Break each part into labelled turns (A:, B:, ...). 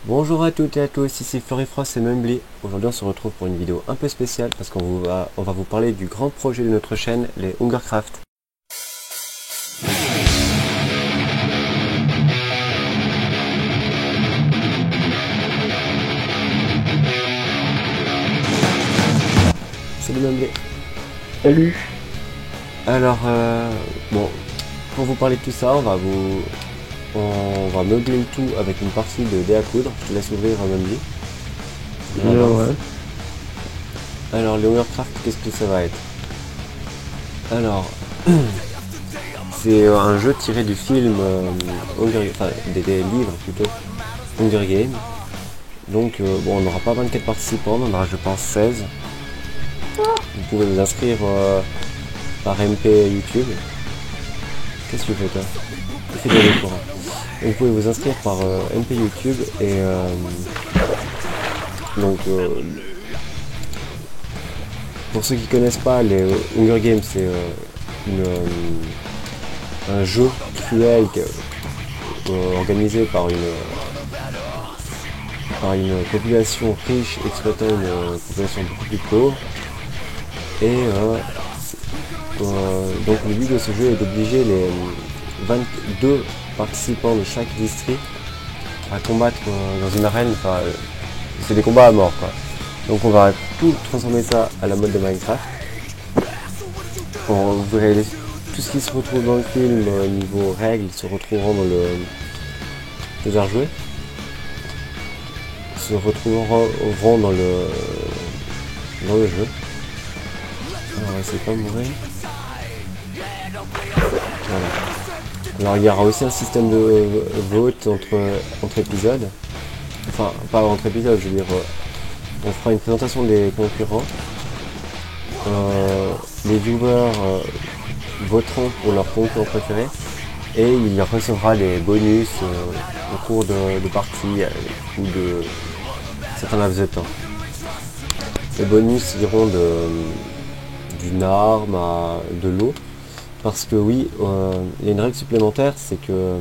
A: Bonjour à toutes et à tous, ici Florifrost et Mumbly. Aujourd'hui on se retrouve pour une vidéo un peu spéciale parce qu'on va vous parler du grand projet de notre chaîne, les Hungercraft. Salut Mumbly.
B: Salut.
A: Alors, bon, pour vous parler de tout ça, on va meubler le tout avec une partie de dé à coudre. Je te laisse ouvrir à Mumbly.
B: Ouais.
A: Alors, les Hungercraft, qu'est-ce que ça va être? Alors, c'est un jeu tiré du film enfin des livres plutôt, Hunger Games. Donc bon, on n'aura pas 24 participants, on aura je pense 16. Vous pouvez vous inscrire par MP YouTube. Qu'est-ce que tu fais toi? Tu fais des cours. Vous pouvez vous inscrire par MP YouTube et donc pour ceux qui connaissent pas les Hunger Games, c'est un jeu cruel organisé par une population riche exploitant une population beaucoup plus pauvre. Et donc le but de ce jeu est d'obliger les 22 participants de chaque district à combattre dans une arène. Enfin, c'est des combats à mort quoi. Donc on va tout transformer ça à la mode de Minecraft. Vous verrez tout ce qui se retrouve dans le film niveau règles se retrouveront dans le déjà rejoué. Se retrouveront dans le jeu. Alors on va essayer de pas mourir. Voilà. Alors il y aura aussi un système de vote entre épisodes. Enfin pas entre épisodes, je veux dire on fera une présentation des concurrents. Les viewers voteront pour leur concurrent préféré et il recevra des bonus au cours de parties ou de certains laps de temps. Les bonus iront d'une arme à de l'eau parce que oui, il y a une règle supplémentaire, c'est que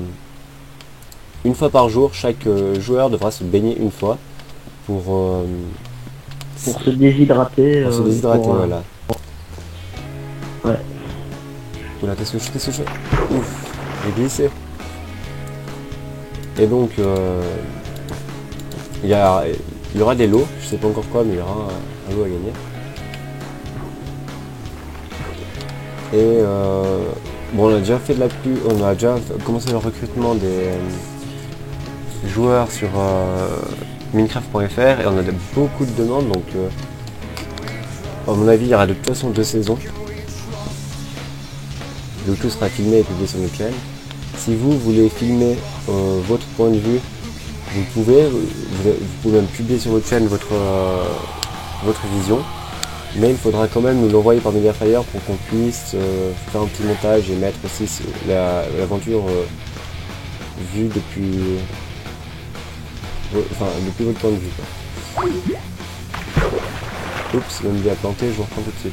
A: une fois par jour, chaque joueur devra se baigner une fois pour
B: se déshydrater.
A: se déshydrater, voilà.
B: Ouais.
A: Voilà, qu'est-ce que je fais? Ouf, j'ai glissé. Et donc, il y aura des lots, je sais pas encore quoi, mais il y aura un lot à gagner. Et bon, on a déjà fait on a déjà commencé le recrutement des joueurs sur Minecraft.fr et on a beaucoup de demandes, donc à mon avis, il y aura de toute façon 2 saisons. Le tout sera filmé et publié sur notre chaîne. Si vous voulez filmer votre point de vue, vous pouvez même publier sur votre chaîne votre vision, mais il faudra quand même nous l'envoyer par Mediafire pour qu'on puisse faire un petit montage et mettre aussi l'aventure vue depuis votre point de vue quoi. Oups, même bien planté, je vous reprends tout de suite.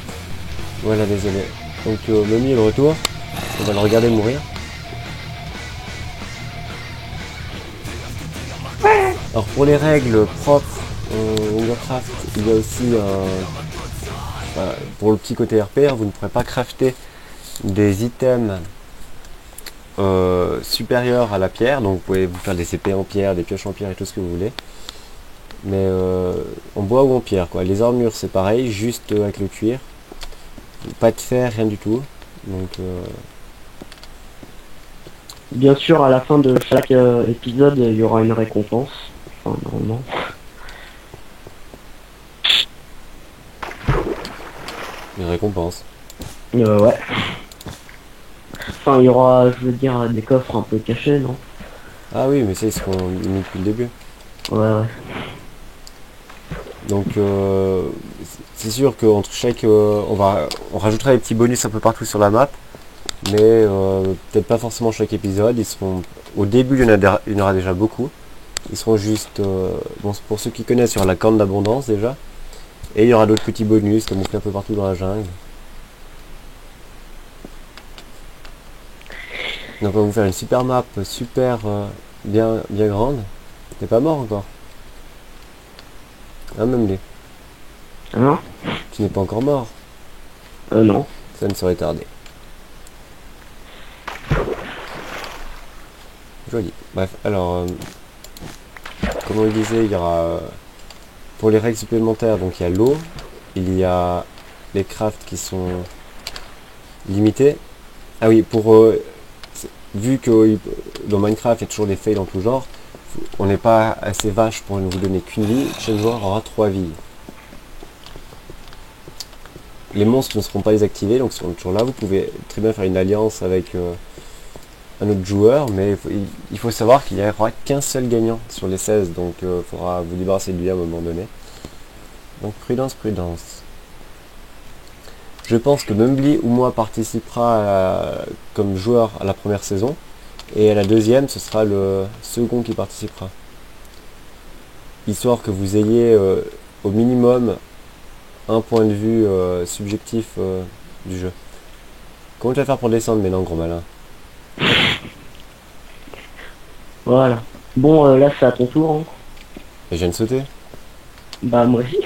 A: Voilà, désolé. Donc Mummy est de retour. On va le regarder mourir. Alors pour les règles propres au Hungercraft, il y a aussi pour le petit côté RPR, vous ne pourrez pas crafter des items supérieurs à la pierre. Donc vous pouvez vous faire des épées en pierre, des pioches en pierre et tout ce que vous voulez. Mais en bois ou en pierre quoi. Les armures c'est pareil, juste avec le cuir. Pas de fer, rien du tout. Donc
B: Bien sûr, à la fin de chaque épisode, il y aura une récompense. Enfin, normalement.
A: une récompense.
B: Ouais. Enfin, il y aura, je veux dire, des coffres un peu cachés, non?
A: Ah oui, mais ça ils seront mis depuis le début.
B: Ouais.
A: Donc c'est sûr qu'entre chaque on rajoutera des petits bonus un peu partout sur la map, mais peut-être pas forcément chaque épisode. Ils seront au début, il y en aura déjà beaucoup. Ils seront juste bon, pour ceux qui connaissent, sur la corne d'abondance déjà, et il y aura d'autres petits bonus comme on fait un peu partout dans la jungle. Donc on va vous faire une super map, super bien grande. T'es pas mort encore? Hein, même lui.
B: Hein?
A: Tu n'es pas encore mort.
B: Non.
A: Ça ne serait tardé. Joli. Bref, alors, comme on le disait, il y aura, pour les règles supplémentaires, donc il y a l'eau, il y a les crafts qui sont limités. Ah oui, vu que dans Minecraft, il y a toujours des fails dans tout genre, on n'est pas assez vache pour ne vous donner qu'une vie, chaque joueur aura 3 vies. Les monstres ne seront pas désactivés, donc ils seront toujours là. Vous pouvez très bien faire une alliance avec un autre joueur, mais il faut savoir qu'il n'y aura qu'un seul gagnant sur les 16, donc il faudra vous débarrasser de lui à un moment donné. Donc prudence, prudence. Je pense que Mumbly ou moi participera comme joueur à la première saison, et à la deuxième, ce sera le second qui participera. Histoire que vous ayez au minimum un point de vue subjectif du jeu. Comment tu vas faire pour descendre maintenant, gros malin?
B: Voilà. Bon, là, c'est à ton tour. Hein.
A: Et je viens de sauter.
B: Bah, moi aussi.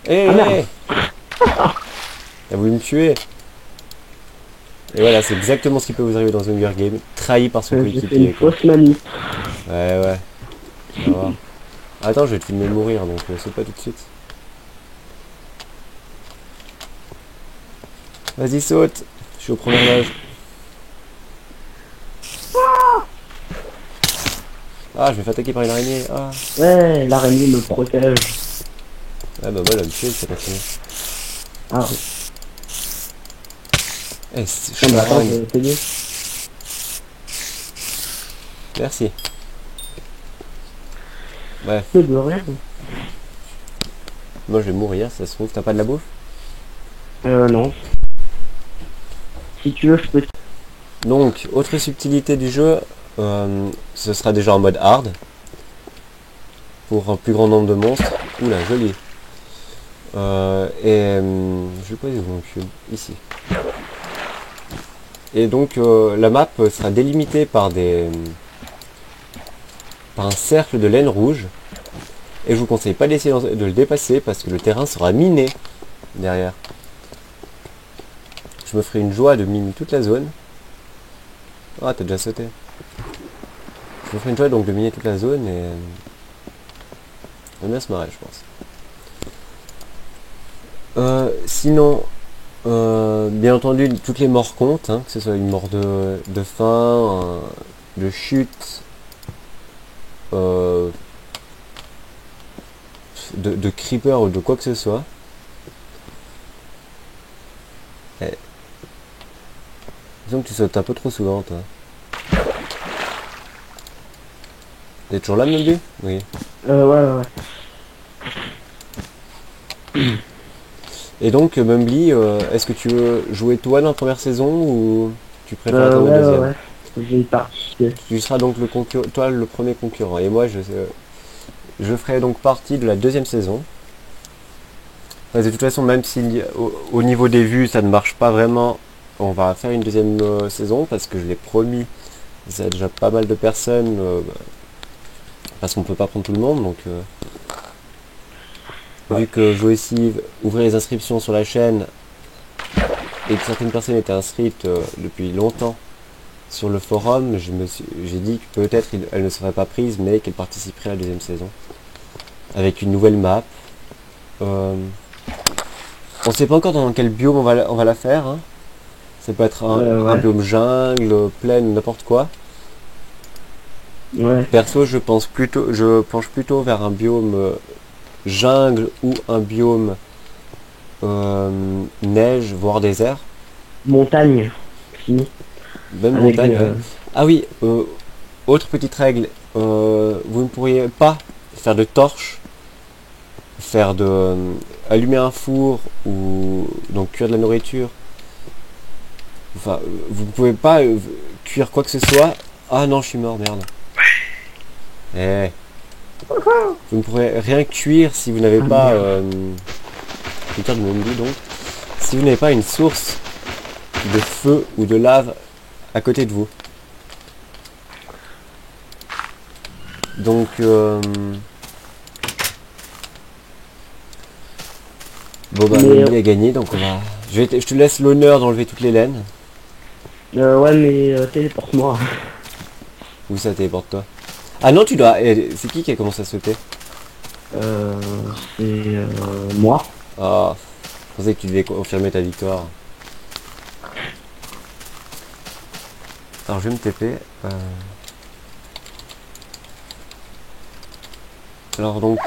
A: Hé,
B: Ah, merde.
A: t'as voulu me tuer. Et voilà, c'est exactement ce qui peut vous arriver dans une Hunger Game. Trahi par son
B: J'ai fait une
A: coéquipier. Quoi.
B: fausse manip.
A: Ouais. Tu vas voir. Attends, je vais te filmer mourir, donc saute pas tout de suite. Vas-y, saute. Je suis au premier âge. Ah, je vais faire attaquer par une araignée. Ah,
B: Ouais, l'araignée me protège.
A: bah moi, elle va me tuer, ça continue.
B: Ah, oui.
A: Eh,
B: Non, bah, attends, je vais t'aider.
A: Merci. Bref,
B: C'est de rien.
A: moi je vais mourir, ça se trouve. T'as pas de la bouffe?
B: Non. Si tu veux, je peux...
A: Donc, autre subtilité du jeu, ce sera déjà en mode hard. Pour un plus grand nombre de monstres. Oula, joli. Je vais poser mon cube ici. Et donc la map sera délimitée par par un cercle de laine rouge. Et je vous conseille pas d'essayer de le dépasser parce que le terrain sera miné derrière. Je me ferai une joie de miner toute la zone. Ah, t'as déjà sauté. Je me ferai une joie donc de miner toute la zone et on va bien se marrer, je pense. Sinon, bien entendu, toutes les morts comptent, hein, que ce soit une mort de faim, de chute, de creeper ou de quoi que ce soit. Disons que tu sautes un peu trop souvent, toi. T'es toujours là, Mumbly? Oui.
B: Ouais.
A: Et donc, Mumbly, est-ce que tu veux jouer toi dans la première saison ou tu préfères attendre la deuxième?
B: Ouais. J'ai participé.
A: Tu seras donc toi le premier concurrent. Et moi, je ferai donc partie de la deuxième saison. De toute façon, même si au niveau des vues, ça ne marche pas vraiment, on va faire une deuxième saison parce que je l'ai promis. Il y a déjà pas mal de personnes parce qu'on peut pas prendre tout le monde. Donc, vu que je vais aussi ouvrir les inscriptions sur la chaîne et que certaines personnes étaient inscrites depuis longtemps sur le forum, j'ai dit que peut-être elles ne seraient pas prises, mais qu'elles participeraient à la deuxième saison avec une nouvelle map. On ne sait pas encore dans quel biome on va la faire. Hein. Ça peut être un biome jungle, plaine, n'importe quoi.
B: Ouais.
A: Perso, je penche plutôt vers un biome jungle ou un biome neige, voire désert.
B: Montagne. Si.
A: Même
B: Avec
A: montagne. Ouais. Ah oui, autre petite règle. Vous ne pourriez pas faire de torches, allumer un four ou donc cuire de la nourriture. Enfin, vous ne pouvez pas cuire quoi que ce soit. Ah non, je suis mort, merde. Eh. Vous ne pourrez rien cuire si vous n'avez pas... putain de Mumbly, donc. Si vous n'avez pas une source de feu ou de lave à côté de vous. Donc... Bon bah,
B: Mais,
A: Mombi a gagné, donc je te laisse l'honneur d'enlever toutes les laines.
B: ouais, mais téléporte-moi.
A: Où ça téléporte toi? Ah non, tu dois... c'est qui a commencé à sauter?
B: Euh, c'est moi.
A: Ah, je pensais que tu devais confirmer ta victoire. Alors je vais me TP. Alors donc...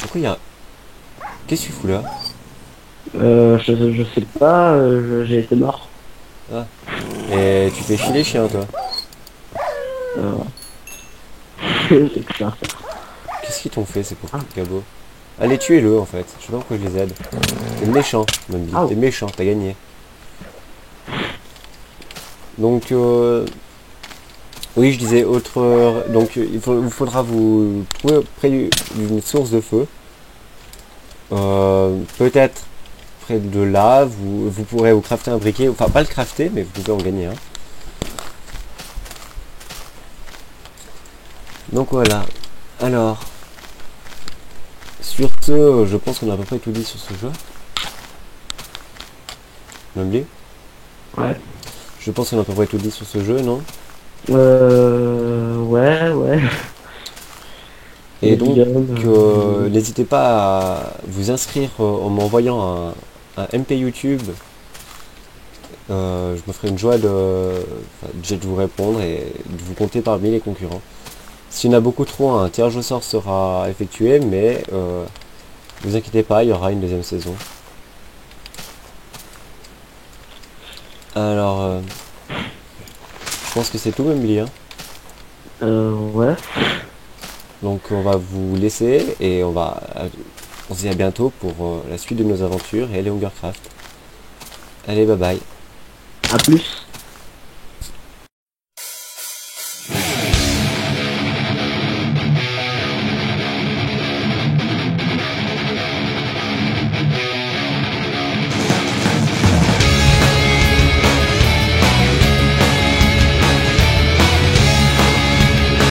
A: pourquoi il y a... Qu'est-ce que tu fous là?
B: Je sais pas, j'ai été mort.
A: Ah. Et tu fais chier les chiens toi.
B: Euh, c'est que ça.
A: Qu'est-ce qu'ils t'ont fait ces pauvres
B: Ah.
A: cabots? Allez tuez-le en fait, je sais pas pourquoi je les aide. T'es méchant, Mombi,
B: Ah.
A: t'es méchant, t'as gagné. Donc oui je disais autre... donc vous faudra vous trouver près d'une source de feu. Peut-être près de là, vous pourrez vous crafter un briquet, enfin pas le crafter mais vous pouvez en gagner un. Donc voilà, alors sur ce, je pense qu'on a à peu près tout dit sur ce jeu. Mombi,
B: Ouais.
A: je pense qu'on a à peu près tout dit sur ce jeu, non?
B: Ouais.
A: Et donc,
B: Guillaume,
A: n'hésitez pas à vous inscrire en m'envoyant un MP YouTube. Je me ferai une joie déjà de vous répondre et de vous compter parmi les concurrents. S'il y en a beaucoup trop, un tirage au sort sera effectué, mais ne vous inquiétez pas, il y aura une deuxième saison. Alors, je pense que c'est tout, même Billy, hein.
B: ouais.
A: Donc on va vous laisser et on se dit à bientôt pour la suite de nos aventures et les Hungercraft. Allez, bye bye.
B: À plus.